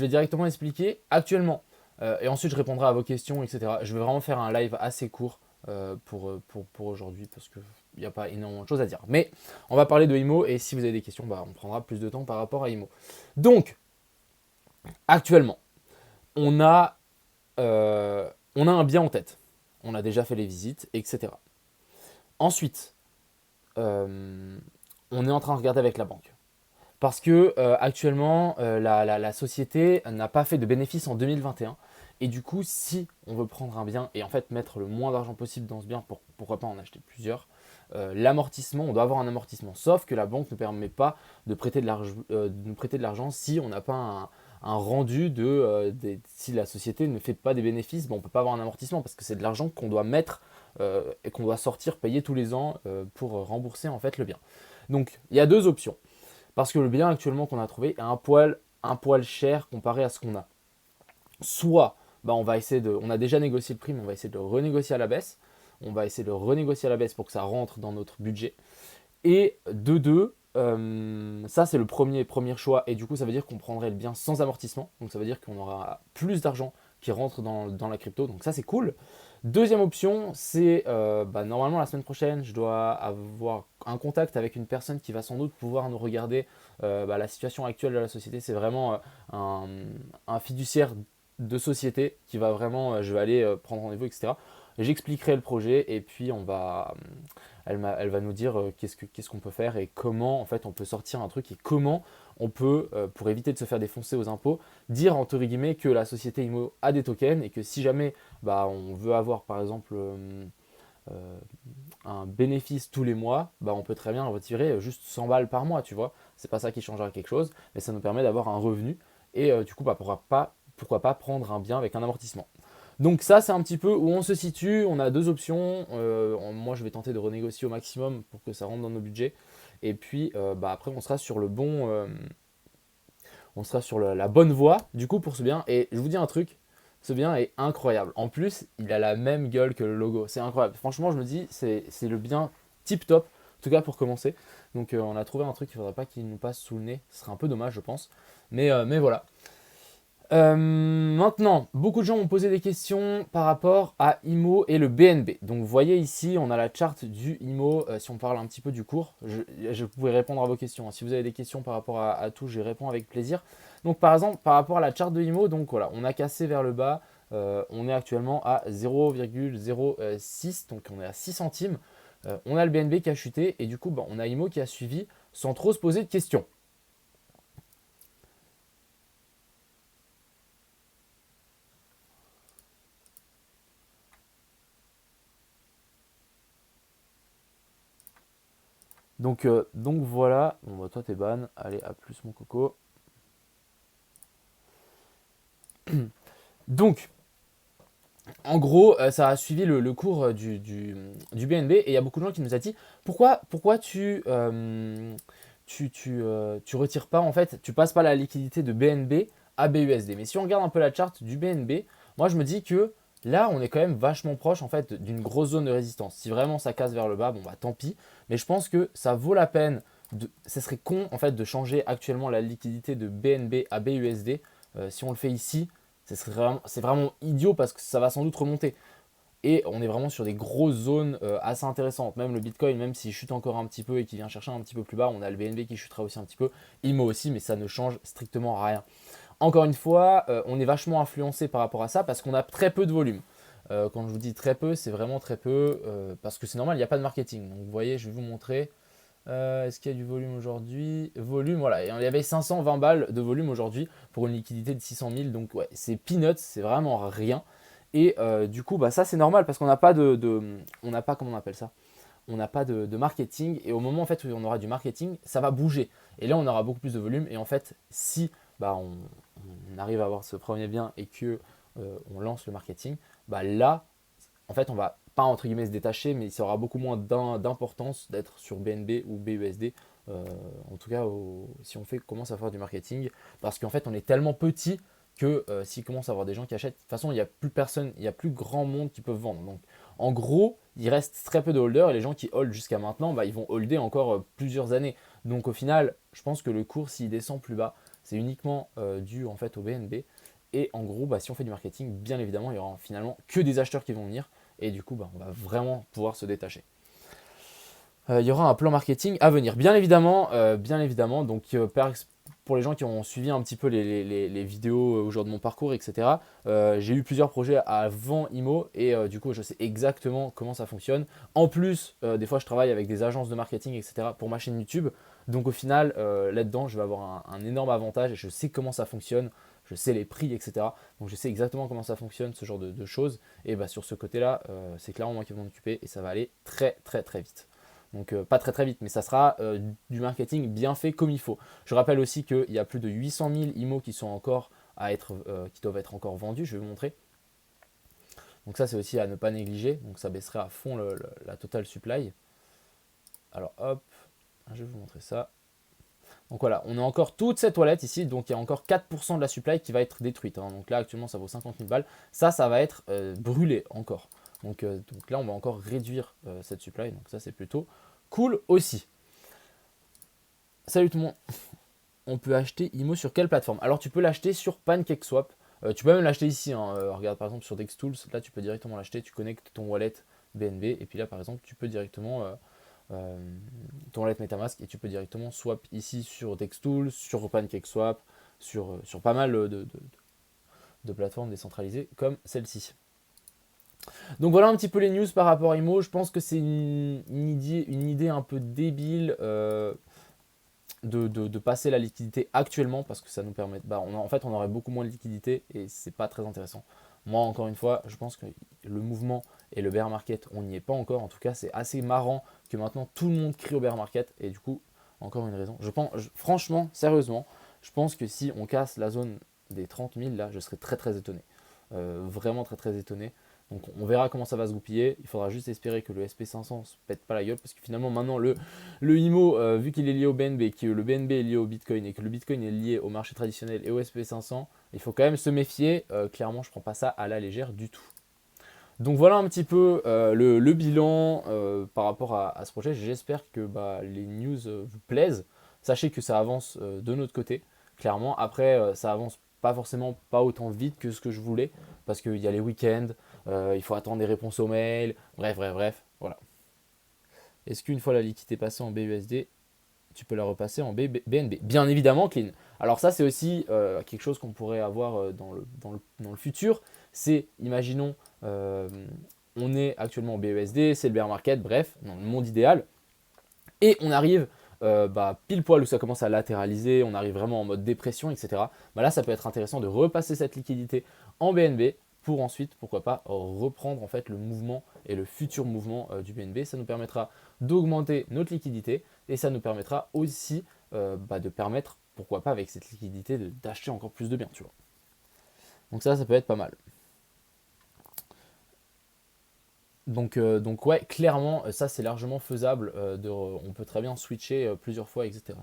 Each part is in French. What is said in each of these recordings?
je vais directement expliquer actuellement. Et ensuite, je répondrai à vos questions, etc. Je vais vraiment faire un live assez court pour aujourd'hui parce qu'il n'y a pas énormément de choses à dire. Mais on va parler de IMO et si vous avez des questions, bah, on prendra plus de temps par rapport à IMO. Donc, actuellement, on a, on a un bien en tête. On a déjà fait les visites, etc. Ensuite, euh, on est en train de regarder avec la banque. Parce que actuellement, la société n'a pas fait de bénéfices en 2021. Et du coup, si on veut prendre un bien et en fait mettre le moins d'argent possible dans ce bien, pourquoi pas en acheter plusieurs, l'amortissement, on doit avoir un amortissement. Sauf que la banque ne permet pas de nous prêter de l'argent si on n'a pas un rendu si la société ne fait pas des bénéfices, bon, on ne peut pas avoir un amortissement parce que c'est de l'argent qu'on doit mettre et qu'on doit sortir, payer tous les ans pour rembourser en fait le bien. Donc il y a deux options. Parce que le bien actuellement qu'on a trouvé est un poil cher comparé à ce qu'on a. Soit bah, on a déjà négocié le prix, mais on va essayer de le renégocier à la baisse. On va essayer de le renégocier à la baisse pour que ça rentre dans notre budget. Et de deux, ça c'est le premier choix. Et du coup, ça veut dire qu'on prendrait le bien sans amortissement. Donc ça veut dire qu'on aura plus d'argent qui rentre dans la crypto. Donc ça c'est cool. Deuxième option, c'est bah, normalement la semaine prochaine, je dois avoir un contact avec une personne qui va sans doute pouvoir nous regarder bah, la situation actuelle de la société. C'est vraiment un fiduciaire de société qui va vraiment, je vais aller prendre rendez-vous, etc. J'expliquerai le projet et puis elle va nous dire qu'est-ce qu'on peut faire et comment en fait on peut sortir un truc et comment on peut, pour éviter de se faire défoncer aux impôts, dire entre guillemets que la société IMO a des tokens et que si jamais bah, on veut avoir par exemple euh, un bénéfice tous les mois, bah, on peut très bien retirer juste 100 balles par mois, tu vois. C'est pas ça qui changera quelque chose, mais ça nous permet d'avoir un revenu et du coup, bah, pourquoi pas prendre un bien avec un amortissement. Donc ça, c'est un petit peu où on se situe. On a deux options. Moi, je vais tenter de renégocier au maximum pour que ça rentre dans nos budgets. Et puis, bah, après, on sera sur on sera sur la bonne voie du coup pour ce bien. Et je vous dis un truc, ce bien est incroyable. En plus, il a la même gueule que le logo. C'est incroyable. Franchement, je me dis, c'est le bien tip top, en tout cas pour commencer. Donc, on a trouvé un truc, il ne faudrait pas qu'il nous passe sous le nez. Ce serait un peu dommage, je pense. Mais voilà. Maintenant, beaucoup de gens m'ont posé des questions par rapport à IMO et le BNB. Donc vous voyez ici, on a la charte du IMO, si on parle un petit peu du cours. Je pourrais répondre à vos questions, hein. Si vous avez des questions par rapport à tout, j'y réponds avec plaisir. Donc par exemple, par rapport à la charte de IMO, donc voilà, on a cassé vers le bas, on est actuellement à 0,06, donc on est à 6 centimes. On a le BNB qui a chuté et du coup, bah, on a IMO qui a suivi sans trop se poser de questions. Donc voilà. Bon bah toi t'es ban. Allez, à plus mon coco. Donc, en gros, ça a suivi le cours du BNB et il y a beaucoup de gens qui nous a dit pourquoi tu retires pas en fait, tu passes pas la liquidité de BNB à BUSD. Mais si on regarde un peu la charte du BNB, moi je me dis que là on est quand même vachement proche en fait d'une grosse zone de résistance. Si vraiment ça casse vers le bas, bon bah tant pis. Mais je pense que ça vaut la peine. Ça serait con en fait de changer actuellement la liquidité de BNB à BUSD. Si on le fait ici, c'est vraiment idiot parce que ça va sans doute remonter. Et on est vraiment sur des grosses zones assez intéressantes. Même le Bitcoin, même s'il chute encore un petit peu et qu'il vient chercher un petit peu plus bas, on a le BNB qui chutera aussi un petit peu, IMO aussi, mais ça ne change strictement rien. Encore une fois, on est vachement influencé par rapport à ça parce qu'on a très peu de volume. Quand je vous dis très peu, c'est vraiment très peu parce que c'est normal, il n'y a pas de marketing. Donc vous voyez, je vais vous montrer. Est-ce qu'il y a du volume aujourd'hui? Volume, voilà. Et il y avait 520 balles de volume aujourd'hui pour une liquidité de 600 000. Donc, ouais, c'est peanuts, c'est vraiment rien. Et du coup, bah, ça, c'est normal parce qu'on n'a pas on n'a pas, comment on appelle ça? On n'a pas de marketing. Et au moment en fait, où on aura du marketing, ça va bouger. Et là, on aura beaucoup plus de volume. Et en fait, si bah, on arrive à avoir ce premier bien et que on lance le marketing, bah, là, en fait, on va pas entre guillemets se détacher, mais ça aura beaucoup moins d'importance d'être sur BNB ou BUSD. euh, En tout cas, si on commence à faire du marketing, parce qu'en fait, on est tellement petit que s'il commence à avoir des gens qui achètent, de toute façon, il n'y a plus personne, il n'y a plus grand monde qui peuvent vendre. Donc, en gros, il reste très peu de holders et les gens qui hold jusqu'à maintenant, bah, ils vont holder encore plusieurs années. Donc, au final, je pense que le cours, s'il descend plus bas, c'est uniquement dû en fait au BNB. Et en gros, bah, si on fait du marketing, bien évidemment, il y aura finalement que des acheteurs qui vont venir. Et du coup, bah, on va vraiment pouvoir se détacher. Il y aura un plan marketing à venir. Bien évidemment. Donc, pour les gens qui ont suivi un petit peu les vidéos au jour de mon parcours, etc., j'ai eu plusieurs projets avant IMO et du coup, je sais exactement comment ça fonctionne. En plus, des fois, je travaille avec des agences de marketing, etc., pour ma chaîne YouTube. Donc, au final, là-dedans, je vais avoir un énorme avantage et je sais comment ça fonctionne. Je sais les prix, etc. Donc, je sais exactement comment ça fonctionne, ce genre de choses. Et bah, sur ce côté-là, c'est clairement moi qui vais m'en occuper et ça va aller très, très, très vite. Donc pas très très vite, mais ça sera du marketing bien fait comme il faut. Je rappelle aussi qu'il y a plus de 800 000 IMO qui sont encore qui doivent être encore vendus, je vais vous montrer. Donc ça c'est aussi à ne pas négliger, donc ça baisserait à fond la total supply. Alors hop, je vais vous montrer ça. Donc voilà, on a encore toute cette toilette ici, donc il y a encore 4% de la supply qui va être détruite. Hein. Donc là actuellement ça vaut 50 000 balles, ça va être brûlé encore. Donc là on va encore réduire cette supply, donc ça c'est plutôt cool aussi. Salut tout le monde. On peut acheter IMO sur quelle plateforme? Alors tu peux l'acheter sur PancakeSwap. Tu peux même l'acheter ici. Hein. Regarde par exemple sur DexTools. Là tu peux directement l'acheter. Tu connectes ton wallet BNB. Et puis là par exemple tu peux directement ton wallet MetaMask. Et tu peux directement swap ici sur DexTools, sur PancakeSwap, sur pas mal de plateformes décentralisées comme celle-ci. Donc voilà un petit peu les news par rapport à IMO. Je pense que c'est une idée un peu débile. De passer la liquidité actuellement parce que ça nous permet, en fait on aurait beaucoup moins de liquidité et c'est pas très intéressant. Moi encore une fois je pense que le mouvement et le bear market on n'y est pas encore, en tout cas c'est assez marrant que maintenant tout le monde crie au bear market et du coup encore une raison, franchement sérieusement je pense que si on casse la zone des 30 000 là je serais très très étonné, vraiment très très étonné. Donc on verra comment ça va se goupiller. Il faudra juste espérer que le SP500 se pète pas la gueule parce que finalement maintenant le IMO, vu qu'il est lié au BNB, que le BNB est lié au Bitcoin et que le Bitcoin est lié au marché traditionnel et au SP500, il faut quand même se méfier. Clairement, je ne prends pas ça à la légère du tout. Donc voilà un petit peu le bilan par rapport à ce projet. J'espère que les news vous plaisent. Sachez que ça avance de notre côté, clairement. Après, ça avance pas forcément pas autant vite que ce que je voulais parce qu'il y a les week-ends, il faut attendre des réponses aux mails, bref, voilà. Est-ce qu'une fois la liquidité passée en BUSD, tu peux la repasser en BNB? Bien évidemment, Clean. Alors ça, c'est aussi quelque chose qu'on pourrait avoir dans le futur. C'est, imaginons, on est actuellement en BUSD, c'est le bear market, bref, dans le monde idéal. Et on arrive pile poil où ça commence à latéraliser, on arrive vraiment en mode dépression, etc. Là, ça peut être intéressant de repasser cette liquidité en BNB pour ensuite, pourquoi pas, reprendre en fait le mouvement et le futur mouvement du BNB. Ça nous permettra d'augmenter notre liquidité et ça nous permettra aussi de permettre, pourquoi pas, avec cette liquidité, d'acheter encore plus de biens, tu vois. Donc ça peut être pas mal. Donc ouais, clairement, ça c'est largement faisable. On peut très bien switcher plusieurs fois, etc.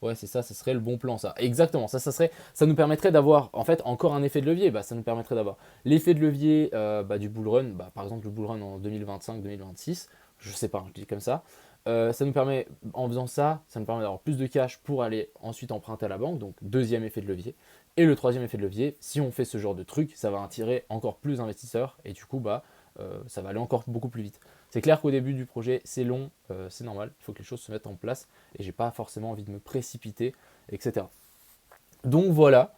Ouais, c'est ça, ça serait le bon plan, ça. Exactement, ça nous permettrait d'avoir, en fait, encore un effet de levier. Ça nous permettrait d'avoir l'effet de levier du bull run, par exemple le bull run en 2025-2026, je sais pas, je dis comme ça. Ça nous permet, en faisant ça, ça nous permet d'avoir plus de cash pour aller ensuite emprunter à la banque, donc deuxième effet de levier. Et le troisième effet de levier, si on fait ce genre de truc, ça va attirer encore plus d'investisseurs et du coup, ça va aller encore beaucoup plus vite. C'est clair qu'au début du projet, c'est long, c'est normal, il faut que les choses se mettent en place et j'ai pas forcément envie de me précipiter, etc. Donc voilà,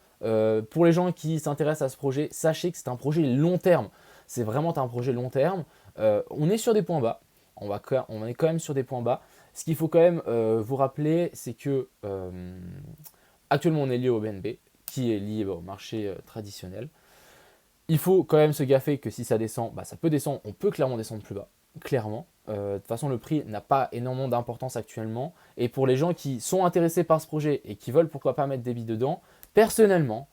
pour les gens qui s'intéressent à ce projet, sachez que c'est un projet long terme. C'est vraiment un projet long terme. On est sur des points bas, on est quand même sur des points bas. Ce qu'il faut quand même vous rappeler, c'est que actuellement on est lié au BNB, qui est lié au marché traditionnel. Il faut quand même se gaffer que si ça descend, ça peut descendre, on peut clairement descendre plus bas, clairement. De toute façon, le prix n'a pas énormément d'importance actuellement. Et pour les gens qui sont intéressés par ce projet et qui veulent pourquoi pas mettre des billes dedans, personnellement,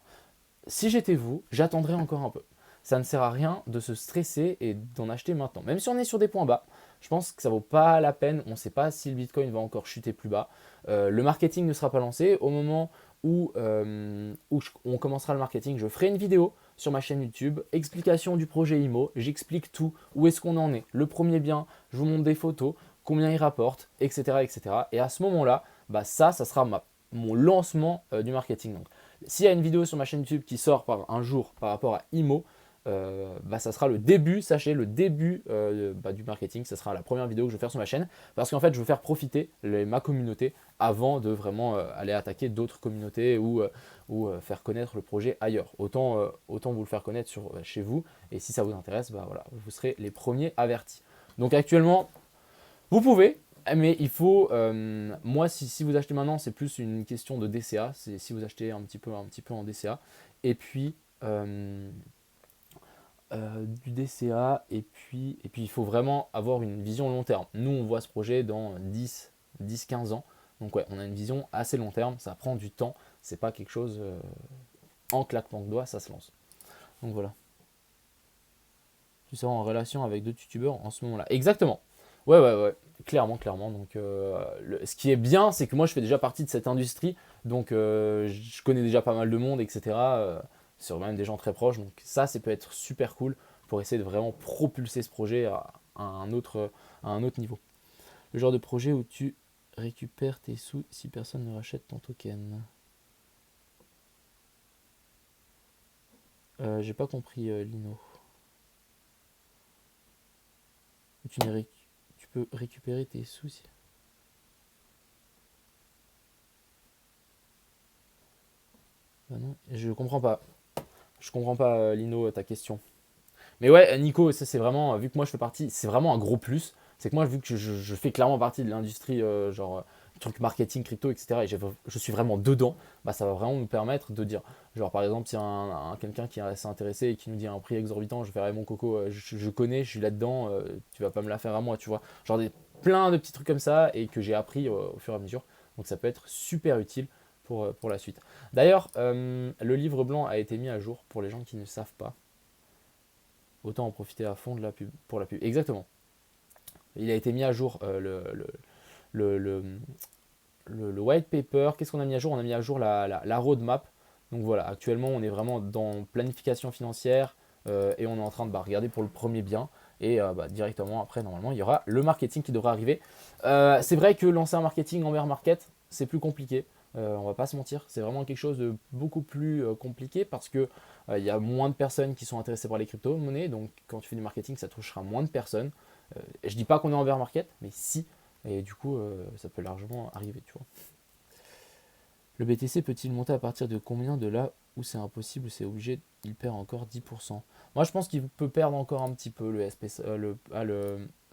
si j'étais vous, j'attendrais encore un peu. Ça ne sert à rien de se stresser et d'en acheter maintenant. Même si on est sur des points bas, je pense que ça ne vaut pas la peine. On ne sait pas si le Bitcoin va encore chuter plus bas. Le marketing ne sera pas lancé. Au moment où on commencera le marketing, je ferai une vidéo sur ma chaîne YouTube, explication du projet IMO, j'explique tout, où est-ce qu'on en est, le premier bien, je vous montre des photos, combien il rapporte, etc. etc. Et à ce moment-là, ça sera mon lancement du marketing. Donc, s'il y a une vidéo sur ma chaîne YouTube qui sort un jour par rapport à IMO, ça sera le début, sachez, le début du marketing. Ça sera la première vidéo que je vais faire sur ma chaîne. Parce qu'en fait, je veux faire profiter ma communauté avant de vraiment aller attaquer d'autres communautés ou faire connaître le projet ailleurs. Autant vous le faire connaître chez vous. Et si ça vous intéresse, voilà, vous serez les premiers avertis. Donc actuellement, vous pouvez, mais il faut, moi si vous achetez maintenant, c'est plus une question de DCA, c'est si vous achetez un petit peu en DCA, et puis du DCA, et puis il faut vraiment avoir une vision long terme. Nous on voit ce projet dans 10-15 ans, donc ouais, on a une vision assez long terme, ça prend du temps, c'est pas quelque chose en claquement de doigts, ça se lance. Donc voilà. Tu seras en relation avec d'autres youtubeurs en ce moment-là. Exactement. Ouais. Clairement. Donc, ce qui est bien, c'est que moi, je fais déjà partie de cette industrie. Donc, je connais déjà pas mal de monde, etc. Sur même des gens très proches. Donc, ça peut être super cool pour essayer de vraiment propulser ce projet à un autre niveau. Le genre de projet où tu récupères tes sous si personne ne rachète ton token. J'ai pas compris, Lino. Tu peux récupérer tes sous. Bah non, je comprends pas. Je comprends pas, Lino, ta question. Mais ouais, Nico, ça c'est vraiment, vu que moi je fais partie, c'est vraiment un gros plus. C'est que moi, vu que je fais clairement partie de l'industrie, truc marketing, crypto, etc., et je suis vraiment dedans, ça va vraiment nous permettre de dire, genre par exemple, s'il y a quelqu'un qui est assez intéressé et qui nous dit un prix exorbitant, je ferai mon coco, je connais, je suis là-dedans, tu vas pas me la faire à moi, tu vois. Genre plein de petits trucs comme ça et que j'ai appris au fur et à mesure. Donc ça peut être super utile pour la suite. D'ailleurs, le livre blanc a été mis à jour pour les gens qui ne savent pas. Autant en profiter à fond de la pub, pour la pub. Exactement. Il a été mis à jour le white paper. Qu'est-ce qu'on a mis à jour? On a mis à jour la roadmap. Donc voilà, actuellement on est vraiment dans planification financière et on est en train de regarder pour le premier bien. Et directement après, normalement, il y aura le marketing qui devra arriver. C'est vrai que lancer un marketing en bear market, c'est plus compliqué. On va pas se mentir, c'est vraiment quelque chose de beaucoup plus compliqué parce que il y a moins de personnes qui sont intéressées par les crypto-monnaies. Donc quand tu fais du marketing, ça touchera moins de personnes. Et je dis pas qu'on est en bear market, mais si. Et du coup, ça peut largement arriver, tu vois. Le BTC peut-il monter à partir de combien de là où c'est impossible, c'est obligé, il perd encore 10%. Moi, je pense qu'il peut perdre encore un petit peu le SPC,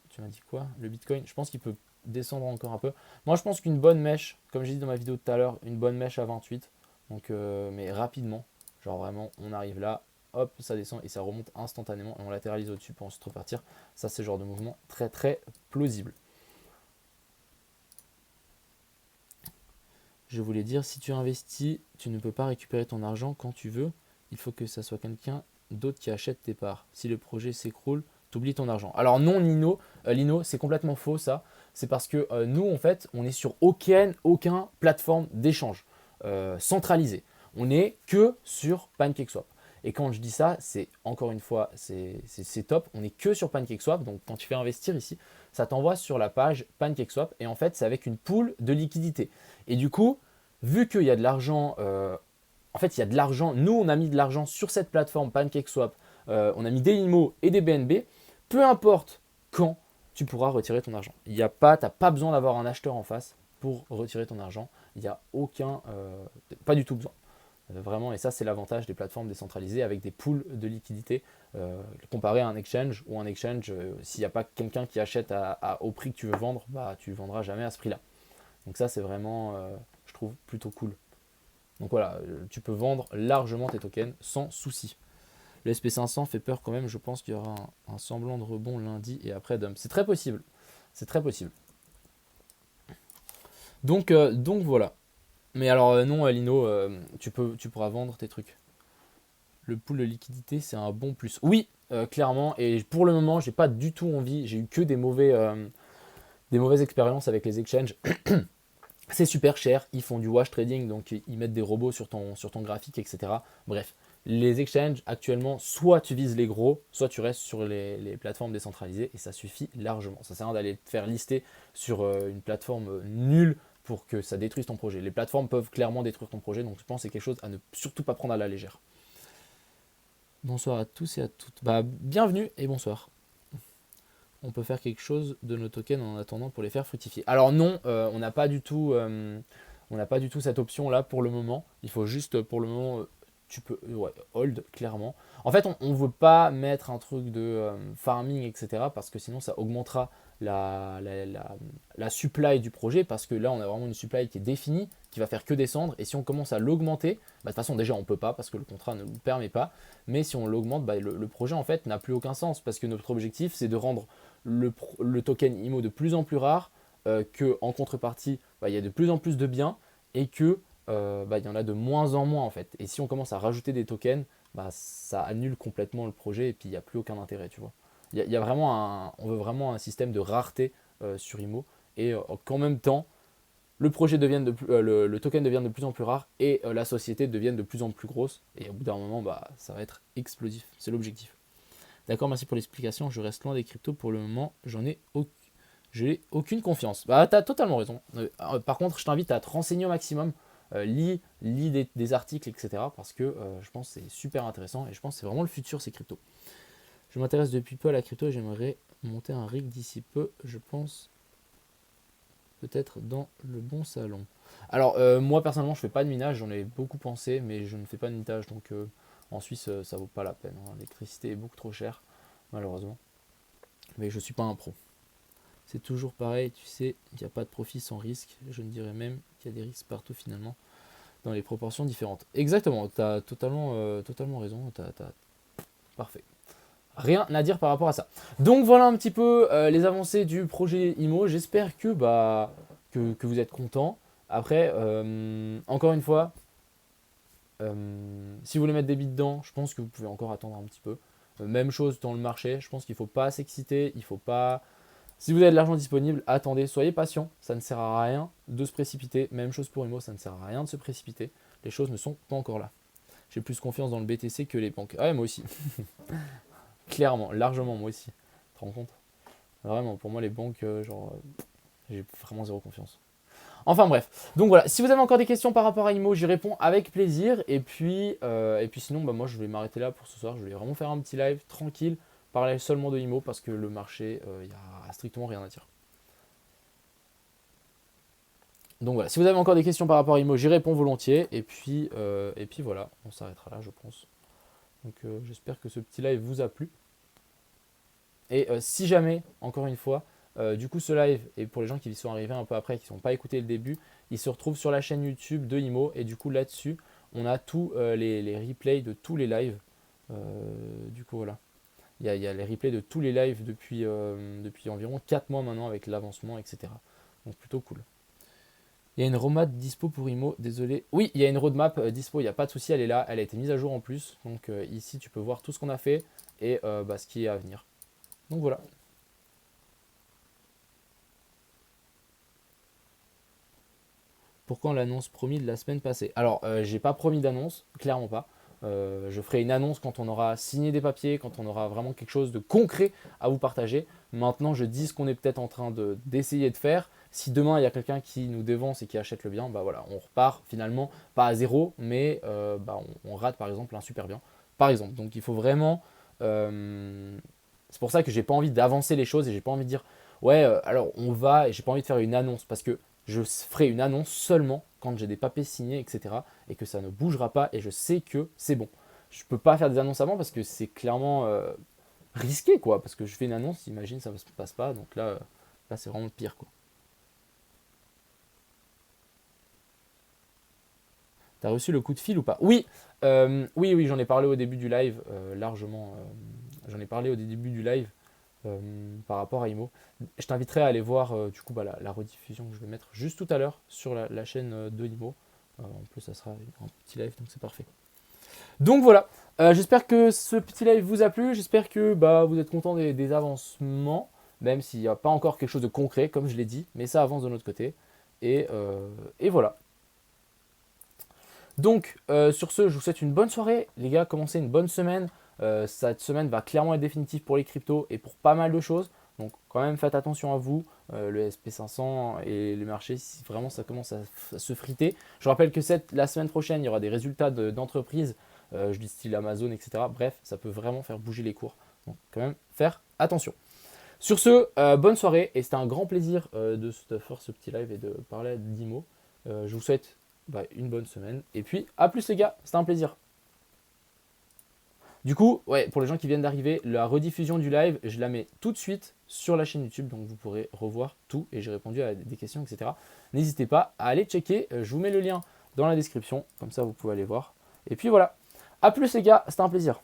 tu m'as dit quoi? Le Bitcoin. Je pense qu'il peut descendre encore un peu. Moi, je pense qu'une bonne mèche, comme j'ai dit dans ma vidéo tout à l'heure, une bonne mèche à 28. Donc, mais rapidement, genre vraiment, on arrive là, hop, ça descend et ça remonte instantanément et on latéralise au-dessus pour ensuite repartir. Ça, c'est le genre de mouvement très très plausible. Je voulais dire, si tu investis, tu ne peux pas récupérer ton argent quand tu veux. Il faut que ça soit quelqu'un d'autre qui achète tes parts. Si le projet s'écroule, tu oublies ton argent. Alors non, Lino, c'est complètement faux ça. C'est parce que nous, en fait, on est sur aucun plateforme d'échange centralisée. On n'est que sur PancakeSwap. Et quand je dis ça, c'est encore une fois, c'est top. On n'est que sur PancakeSwap. Donc quand tu fais investir ici, ça t'envoie sur la page PancakeSwap. Et en fait, c'est avec une pool de liquidité. Et du coup, vu qu'il y a de l'argent, en fait, il y a de l'argent. Nous, on a mis de l'argent sur cette plateforme PancakeSwap. On a mis des IMO et des BNB. Peu importe quand tu pourras retirer ton argent. Tu n'as pas besoin d'avoir un acheteur en face pour retirer ton argent. Il n'y a pas du tout besoin. Vraiment, et ça c'est l'avantage des plateformes décentralisées avec des pools de liquidité comparé à un exchange ou un exchange, s'il n'y a pas quelqu'un qui achète au prix que tu veux vendre, tu ne vendras jamais à ce prix-là. Donc ça c'est vraiment, je trouve, plutôt cool. Donc voilà, tu peux vendre largement tes tokens sans souci. Le SP500 fait peur quand même, je pense qu'il y aura un semblant de rebond lundi et après dump. C'est très possible. C'est très possible. Donc voilà. Mais alors non, Lino, tu pourras vendre tes trucs. Le pool de liquidité, c'est un bon plus. Oui, clairement. Et pour le moment, j'ai pas du tout envie. J'ai eu que des mauvaises expériences avec les exchanges. C'est super cher. Ils font du wash trading, donc ils mettent des robots sur ton graphique, etc. Bref, les exchanges actuellement, soit tu vises les gros, soit tu restes sur les plateformes décentralisées et ça suffit largement. Ça sert à rien d'aller te faire lister sur une plateforme nulle pour que ça détruise ton projet. Les plateformes peuvent clairement détruire ton projet, donc je pense que c'est quelque chose à ne surtout pas prendre à la légère. Bonsoir à tous et à toutes. Bah, bienvenue et bonsoir. On peut faire quelque chose de nos tokens en attendant pour les faire fructifier. Alors non, on n'a pas du tout cette option là pour le moment. Il faut juste pour le moment, tu peux hold clairement. En fait, on ne veut pas mettre un truc de farming, etc. parce que sinon ça augmentera la supply du projet, parce que là on a vraiment une supply qui est définie, qui va faire que descendre, et si on commence à l'augmenter, bah, de toute façon déjà on peut pas parce que le contrat ne nous permet pas, mais si on l'augmente, bah, le projet en fait n'a plus aucun sens, parce que notre objectif c'est de rendre le token IMO de plus en plus rare, que en contrepartie bah, il y a de plus en plus de biens, et que bah, il y en a de moins en moins en fait, et si on commence à rajouter des tokens, bah, ça annule complètement le projet et puis il n'y a plus aucun intérêt, tu vois. Il y a vraiment on veut vraiment un système de rareté sur IMO, et qu'en même temps le projet devienne le token devienne de plus en plus rare, et la société devienne de plus en plus grosse, et au bout d'un moment bah, ça va être explosif, c'est l'objectif. D'accord, merci pour l'explication, je reste loin des cryptos pour le moment, je n'ai aucune confiance. Bah t'as totalement raison. Par contre je t'invite à te renseigner au maximum, lis des articles, etc. parce que je pense que c'est super intéressant, et je pense que c'est vraiment le futur ces cryptos. Je m'intéresse depuis peu à la crypto et j'aimerais monter un rig d'ici peu, je pense peut-être dans le bon salon. Alors moi personnellement je fais pas de minage, j'en ai beaucoup pensé, mais je ne fais pas de minage, donc en Suisse ça vaut pas la peine, hein. L'électricité est beaucoup trop chère malheureusement, mais je suis pas un pro. C'est toujours pareil, tu sais, il n'y a pas de profit sans risque, je ne dirais même qu'il y a des risques partout finalement, dans les proportions différentes. Exactement, tu as totalement raison, parfait. Rien à dire par rapport à ça. Donc voilà un petit peu les avancées du projet IMO. J'espère que vous êtes contents. Après, encore une fois, si vous voulez mettre des bits dedans, je pense que vous pouvez encore attendre un petit peu. Même chose dans le marché. Je pense qu'il ne faut pas s'exciter. Il faut pas. Si vous avez de l'argent disponible, attendez, soyez patient. Ça ne sert à rien de se précipiter. Même chose pour IMO, ça ne sert à rien de se précipiter. Les choses ne sont pas encore là. J'ai plus confiance dans le BTC que les banques. Ah ouais, moi aussi. Clairement, largement, moi aussi. Tu te rends compte? Vraiment, pour moi, les banques, j'ai vraiment zéro confiance. Enfin bref, donc voilà, si vous avez encore des questions par rapport à IMO, j'y réponds avec plaisir. Et puis sinon, bah, moi, je vais m'arrêter là pour ce soir. Je vais vraiment faire un petit live tranquille, parler seulement de IMO, parce que le marché, il n'y a strictement rien à dire. Donc voilà, si vous avez encore des questions par rapport à IMO, j'y réponds volontiers. Et puis voilà, on s'arrêtera là, je pense. Donc j'espère que ce petit live vous a plu. Et si jamais, encore une fois, du coup ce live, et pour les gens qui y sont arrivés un peu après, qui ne sont pas écoutés le début, il se retrouve sur la chaîne YouTube de IMO. Et du coup là-dessus, on a tous les replays de tous les lives. Du coup voilà, il y a les replays de tous les lives depuis environ 4 mois maintenant, avec l'avancement, etc. Donc plutôt cool. Il y a une roadmap dispo pour IMO, désolé. Oui, il y a une roadmap dispo, il n'y a pas de souci, elle est là, elle a été mise à jour en plus. Donc ici, tu peux voir tout ce qu'on a fait et ce qui est à venir. Donc voilà. Pourquoi l'annonce promis de la semaine passée? Alors, j'ai pas promis d'annonce, clairement pas. Je ferai une annonce quand on aura signé des papiers, quand on aura vraiment quelque chose de concret à vous partager. Maintenant, je dis ce qu'on est peut-être en train d'essayer de faire. Si demain il y a quelqu'un qui nous dévance et qui achète le bien, bah voilà, on repart finalement pas à zéro, mais on rate par exemple un super bien. Par exemple, donc il faut vraiment. C'est pour ça que j'ai pas envie d'avancer les choses, et j'ai pas envie de dire ouais, alors on va, et j'ai pas envie de faire une annonce, parce que je ferai une annonce seulement quand j'ai des papiers signés, etc. et que ça ne bougera pas, et je sais que c'est bon. Je peux pas faire des annonces avant parce que c'est clairement risqué, quoi. Parce que je fais une annonce, imagine ça ne se passe pas, donc là c'est vraiment pire, quoi. T'as reçu le coup de fil ou pas? Oui, oui, j'en ai parlé au début du live, largement. J'en ai parlé au début du live par rapport à IMO. Je t'inviterai à aller voir du coup la rediffusion que je vais mettre juste tout à l'heure sur la chaîne de IMO. En plus, ça sera un petit live, donc c'est parfait. Donc voilà, j'espère que ce petit live vous a plu. J'espère que vous êtes content des avancements, même s'il n'y a pas encore quelque chose de concret, comme je l'ai dit, mais ça avance de notre côté. Et voilà. Donc, sur ce, je vous souhaite une bonne soirée. Les gars, commencez une bonne semaine. Cette semaine va clairement être définitive pour les cryptos et pour pas mal de choses. Donc quand même faites attention à vous, le SP500 et les marchés, si vraiment ça commence à se friter. Je rappelle que la semaine prochaine, il y aura des résultats d'entreprises, je dis style Amazon, etc. Bref, ça peut vraiment faire bouger les cours. Donc quand même faire attention. Sur ce, bonne soirée et c'était un grand plaisir de faire ce petit live et de parler d'IMO. Je vous souhaite une bonne semaine et puis à plus les gars, c'était un plaisir. Du coup, ouais, pour les gens qui viennent d'arriver, la rediffusion du live, je la mets tout de suite sur la chaîne YouTube, donc vous pourrez revoir tout et j'ai répondu à des questions, etc. N'hésitez pas à aller checker, je vous mets le lien dans la description, comme ça vous pouvez aller voir. Et puis voilà, à plus les gars, c'était un plaisir.